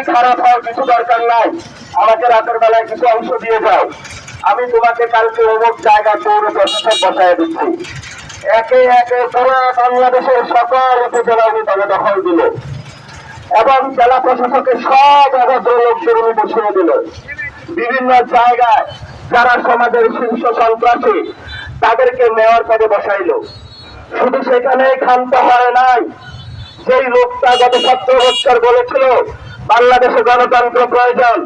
তুমি খারাপ হও, কিছু দরকার নাই, আমাকে রাতের বেলায় কিছু অংশ দিয়ে যাও, আমি তোমাকে কালকে অমুক জায়গায় পৌর প্রশাসক বসায় দিচ্ছি। একে একে পুরো বাংলাদেশের সকল উপজেলা উনি তবে দখল দিল এবং জেলা প্রশাসকের সব অভদ্র লোকদের উনি বসিয়ে দিল। বিভিন্ন জায়গায় যারা সমাজের শীর্ষ সন্ত্রাসী তাদেরকে মেয়র পদে বসাইল। শুধু সেখানেই ক্ষান্ত হয় নাই, যেই লোকটা গত 17 বছর বলেছিল বাংলাদেশে গণতন্ত্র প্রয়োজন,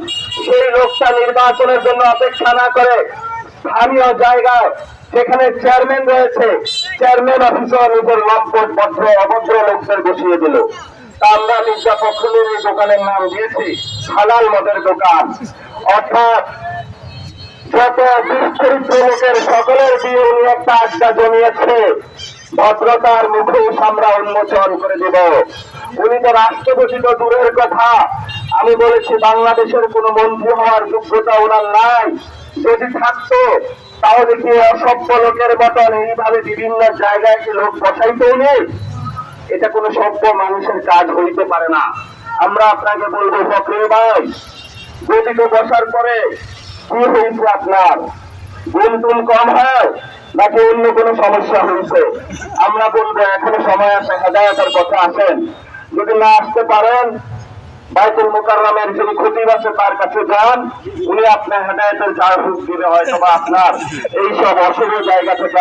সেই লোকটা নির্বাচনের জন্য অপেক্ষা না করে স্থানীয় জায়গায় যেখানে চেয়ারম্যান রয়েছে, চেয়ারম্যান অফিসে নিজের লম্পট অভদ্র লোকদের বসিয়ে দিল। তা আমরা মির্জা ফখরুলের এই দোকানের নাম দিয়েছি হালাল মদের দোকান। অর্থাৎ যত দুশ্চরিত্র লোকের সকলের দিয়ে উনি একটা আড্ডা জমিয়েছে, ভদ্রতার মুখোশ আমরা উন্মোচন করে দেব। উনি তো রাষ্ট্রপতি তো দূরের কথা, আমি বলেছি বাংলাদেশের কোন মন্ত্রী হওয়ার যোগ্যতা ওনার নাই। যদি থাকতো তাহলে কি অসভ্য লোকের মতন এইভাবে বিভিন্ন জায়গায় কি লোক বসাইতে নেই? এটা কোনো সভ্য মানুষের কাজ হইতে পারে না। আমরা আপনাকে বলবো ফখরুল ভাই, গদিতে বসার পরে কি হয়েছে আপনার? গুনটুন কম হয় নাকি অন্য কোনো সমস্যা হয়েছে? আমরা বলবো এখনো সময় আছে, হেদায়েতের পথে আসেন। যদি না আসতে পারেন বাইতুল মুকাররমের যিনি খতিব আছে তার কাছে যান, উনি আপনার হেদায়েতের ঝাড়ফুঁক দিবে, হয়তো বা আপনার এইসব অশুভ জায়গা থেকে